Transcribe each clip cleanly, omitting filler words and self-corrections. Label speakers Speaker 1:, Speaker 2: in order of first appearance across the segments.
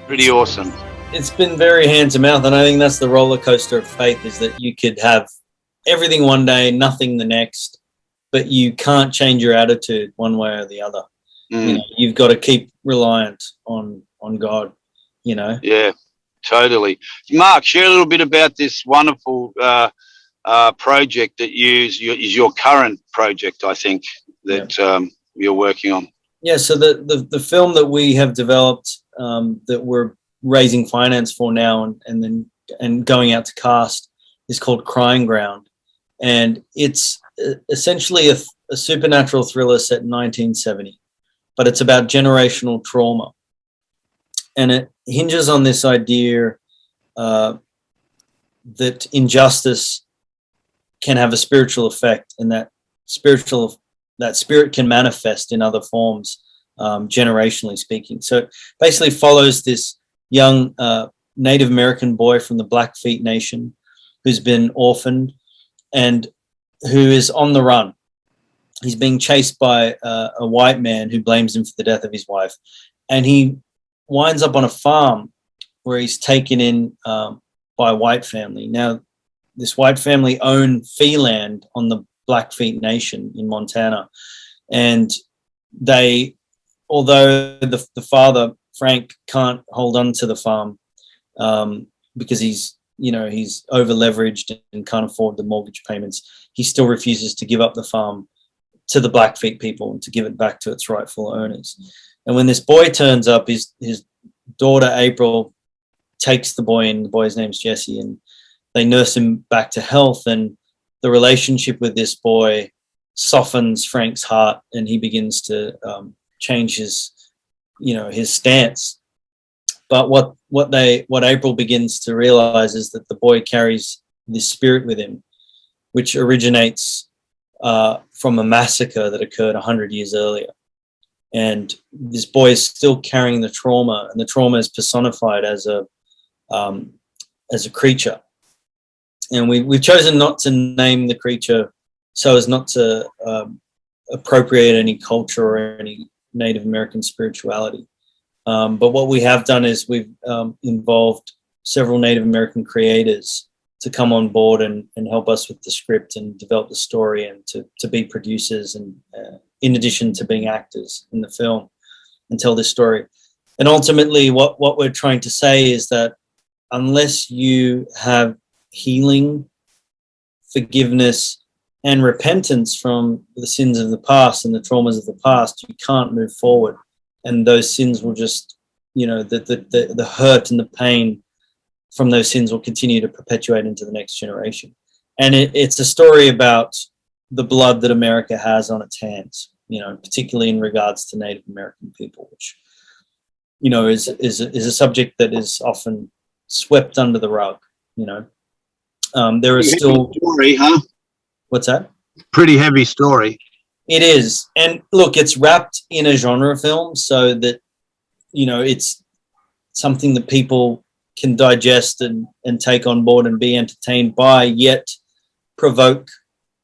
Speaker 1: Pretty awesome.
Speaker 2: It's been very hand to mouth, and I think that's the roller coaster of faith, is that you could have everything one day, nothing the next, but you can't change your attitude one way or the other. You've got to keep reliant on God,
Speaker 1: Yeah, totally. Mark, share a little bit about this wonderful project that is your current project, I think, that you're working on.
Speaker 2: Yeah, so the film that we have developed, that we're raising finance for now and going out to cast, is called Crying Ground. And it's essentially a supernatural thriller set in 1970, but it's about generational trauma. And it hinges on this idea that injustice can have a spiritual effect, and that spirit can manifest in other forms, generationally speaking. So it basically follows this young Native American boy from the Blackfeet Nation who's been orphaned and who is on the run. He's being chased by a white man who blames him for the death of his wife, and he winds up on a farm where he's taken in by a white family. Now, this white family own fee land on the Blackfeet Nation in Montana, and although the father, Frank, can't hold on to the farm because he's over leveraged and can't afford the mortgage payments, he still refuses to give up the farm to the Blackfeet people and to give it back to its rightful owners. And when this boy turns up, his daughter April takes the boy in. The boy's name's Jesse, and they nurse him back to health. And the relationship with this boy softens Frank's heart, and he begins to change his stance. But what April begins to realize is that the boy carries this spirit with him, which originates from a massacre that occurred 100 years earlier. And this boy is still carrying the trauma, and the trauma is personified as a creature. And we've chosen not to name the creature so as not to appropriate any culture or any Native American spirituality. But what we have done is we've involved several Native American creators to come on board and help us with the script and develop the story, and to be producers, and in addition to being actors in the film, and tell this story. And ultimately what we're trying to say is that unless you have healing, forgiveness, and repentance from the sins of the past and the traumas of the past, you can't move forward. And those sins will just, the hurt and the pain from those sins will continue to perpetuate into the next generation. And it's a story about the blood that America has on its hands, particularly in regards to Native American people, which, is a subject that is often swept under the rug. There is still
Speaker 1: story, huh?
Speaker 2: What's that?
Speaker 1: Pretty heavy story.
Speaker 2: It is. And look, it's wrapped in a genre film so that, it's something that people can digest and take on board and be entertained by, yet provoke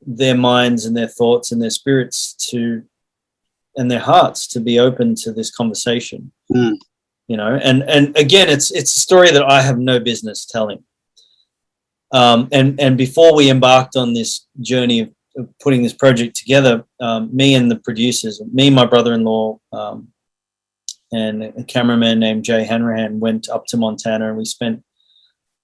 Speaker 2: their minds and their thoughts and their spirits and their hearts to be open to this conversation. And again, it's a story that I have no business telling. And before we embarked on this journey of putting this project together, me and the producers, me, my brother-in-law, and a cameraman named Jay Hanrahan went up to Montana, and we spent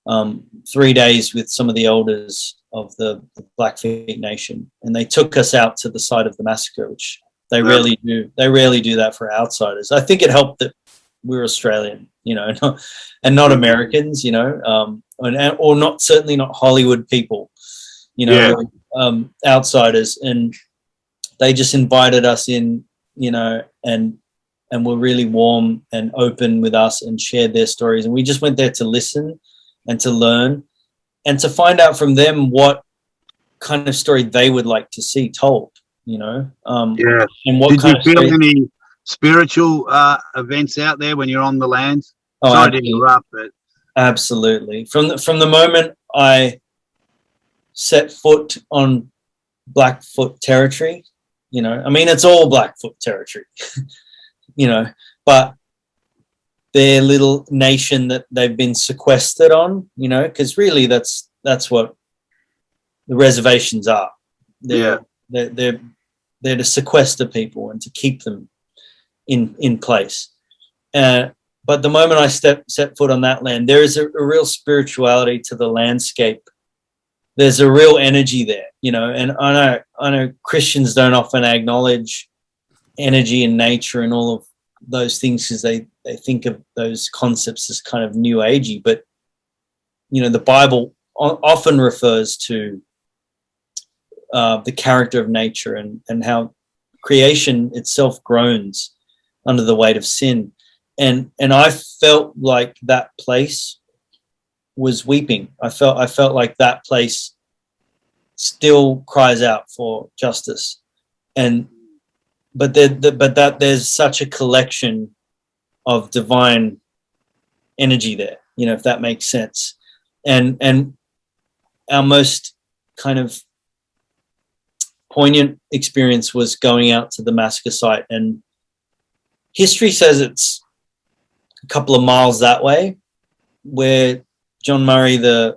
Speaker 2: 3 days with some of the elders of the Blackfeet Nation, and they took us out to the site of the massacre, which they rarely do. They rarely do that for outsiders. I think it helped that we're Australian, and not Americans, or certainly not Hollywood people, outsiders. And they just invited us in, and were really warm and open with us and shared their stories. And we just went there to listen and to learn and to find out from them what kind of story they would like to see told, And what
Speaker 1: Did
Speaker 2: kind
Speaker 1: you feel
Speaker 2: of
Speaker 1: any spiritual events out there when you're on the land?
Speaker 2: Oh,
Speaker 1: Sorry to interrupt, but
Speaker 2: absolutely. From the moment I set foot on Blackfoot territory, it's all Blackfoot territory, but their little nation that they've been sequestered on, you know, because really that's what the reservations are. They're to sequester people and to keep them in place. But the moment I set foot on that land, there is a real spirituality to the landscape. There's a real energy there, you know, and I know Christians don't often acknowledge energy and nature and all of those things because they think of those concepts as kind of new agey. But, you know, the Bible often refers to the character of nature and how creation itself groans under the weight of sin. And I felt like that place was weeping. I felt like that place still cries out for justice. But there's such a collection of divine energy there, you know, if that makes sense. And our most kind of poignant experience was going out to the massacre site, and history says it's a couple of miles that way, where John Murray, the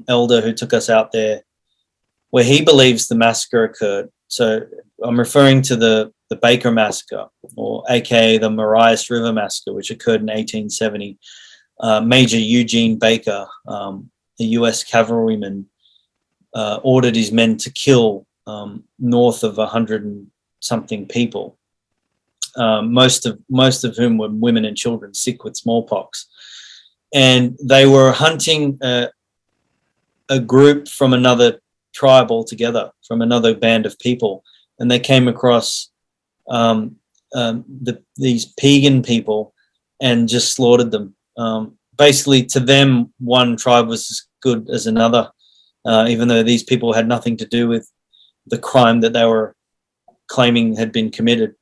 Speaker 2: elder who took us out there, where he believes the massacre occurred. So I'm referring to the Baker Massacre, or aka the Marias River Massacre, which occurred in 1870. Major Eugene Baker, a US cavalryman, ordered his men to kill north of 100 and something people, most of whom were women and children sick with smallpox. And they were hunting a group from another tribe altogether, from another band of people, and they came across these pagan people and just slaughtered them. Basically, to them, one tribe was as good as another, even though these people had nothing to do with the crime that they were claiming had been committed.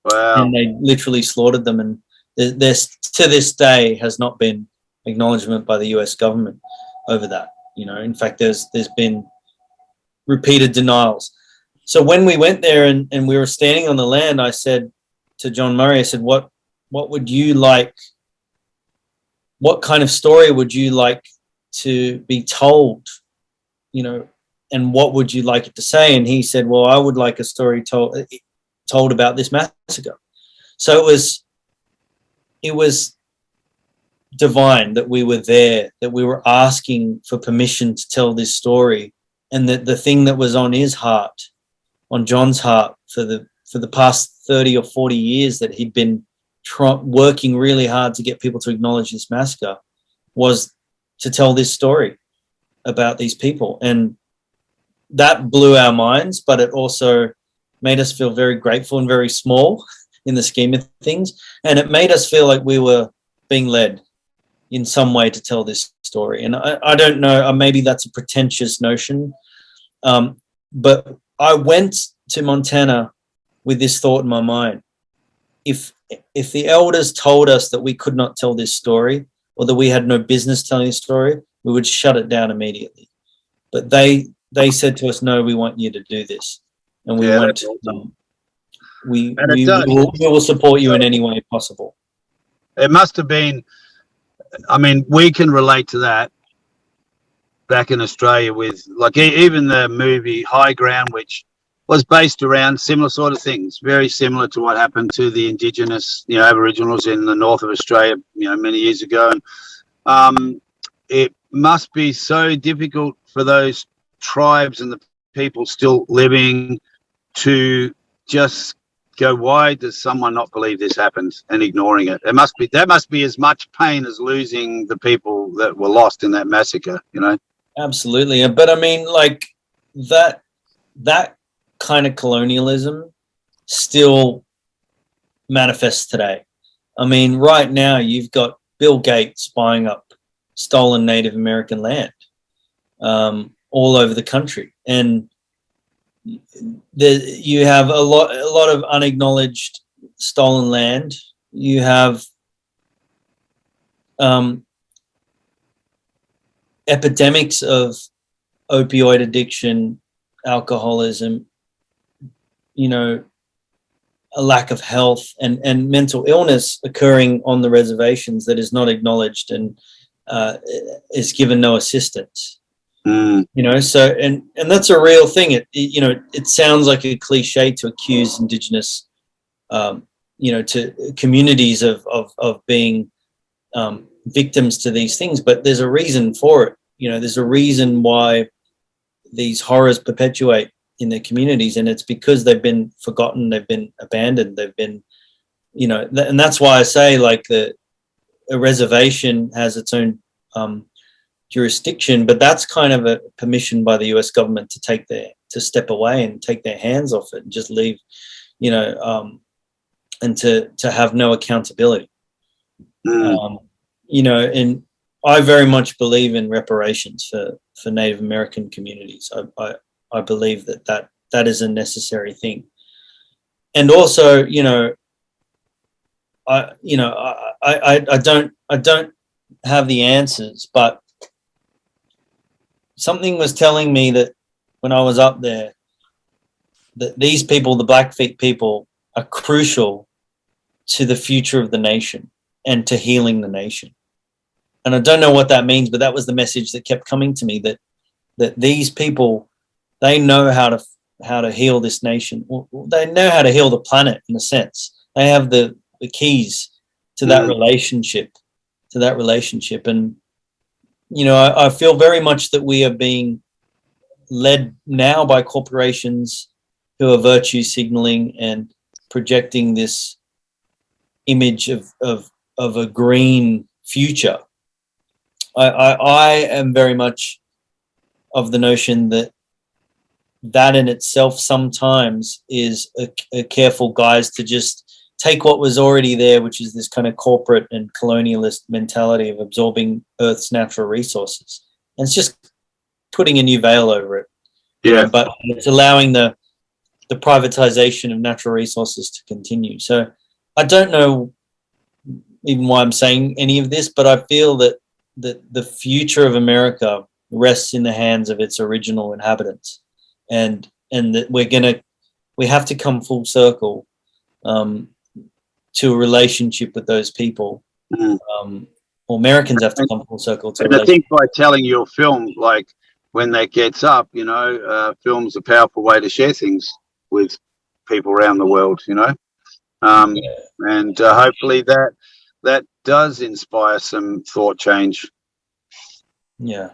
Speaker 1: Wow.
Speaker 2: And they literally slaughtered them, and there's to this day has not been acknowledgement by the US government over that. You know, in fact, there's been repeated denials. So when we went there and we were standing on the land, I said to John Murray, I said, what would you like, what kind of story would you like to be told, you know, and what would you like it to say? And he said, well, I would like a story told about this massacre. So it was divine that we were there, that we were asking for permission to tell this story, and that the thing that was on his heart, on John's heart for the past 30 or 40 years that he'd been working really hard to get people to acknowledge this massacre, was to tell this story about these people. And that blew our minds, but it also made us feel very grateful and very small in the scheme of things. And it made us feel like we were being led in some way to tell this story. And I don't know, maybe that's a pretentious notion, but I went to Montana with this thought in my mind. If the elders told us that we could not tell this story, or that we had no business telling this story, we would shut it down immediately. But they said to us, no, we want you to do this. And we went, we will support you in any way possible.
Speaker 1: It must have been, I mean, we can relate to that back in Australia with, like, even the movie High Ground, which was based around similar sort of things, very similar to what happened to the indigenous, you know, Aboriginals in the north of Australia, you know, many years ago. And it must be so difficult for those tribes and the people still living to just go, why does someone not believe this happened, and ignoring it? That must be as much pain as losing the people that were lost in that massacre, you know?
Speaker 2: Absolutely. But I mean, like, that kind of colonialism still manifests today. I mean, right now you've got Bill Gates buying up stolen Native American land all over the country, and you have a lot of unacknowledged stolen land. You have epidemics of opioid addiction, alcoholism, you know, a lack of health and mental illness occurring on the reservations that is not acknowledged and is given no assistance. You know, so and that's a real thing. You know, it sounds like a cliche to accuse indigenous, you know, to communities of being victims to these things, but there's a reason for it. You know, there's a reason why these horrors perpetuate in their communities, and it's because they've been forgotten, they've been abandoned, they've been, you know, and that's why I say, like, a reservation has its own jurisdiction, but that's kind of a permission by the US government to step away and take their hands off it and just leave, you know, and to have no accountability. You know, and I very much believe in reparations for Native American communities. I believe that is a necessary thing. And also, you know, I don't have the answers, but something was telling me that when I was up there, that these people, the Blackfeet people, are crucial to the future of the nation and to healing the nation. And I don't know what that means, but that was the message that kept coming to me, that these people, they know how to heal this nation. They know how to heal the planet, in a sense. They have the keys to that relationship, And, you know, I feel very much that we are being led now by corporations who are virtue signaling and projecting this image of a green future. I am very much of the notion that in itself sometimes is a careful guise to just take what was already there, which is this kind of corporate and colonialist mentality of absorbing Earth's natural resources. And it's just putting a new veil over it.
Speaker 1: Yeah.
Speaker 2: You know, but it's allowing the privatization of natural resources to continue. So I don't know even why I'm saying any of this, but I feel that the future of America rests in the hands of its original inhabitants, and that we have to come full circle to a relationship with those people. Or Americans have to come full circle to.
Speaker 1: And I think by telling your film, like, when that gets up, you know, film's a powerful way to share things with people around the world, you know, and hopefully that does inspire some thought change.
Speaker 2: Yeah,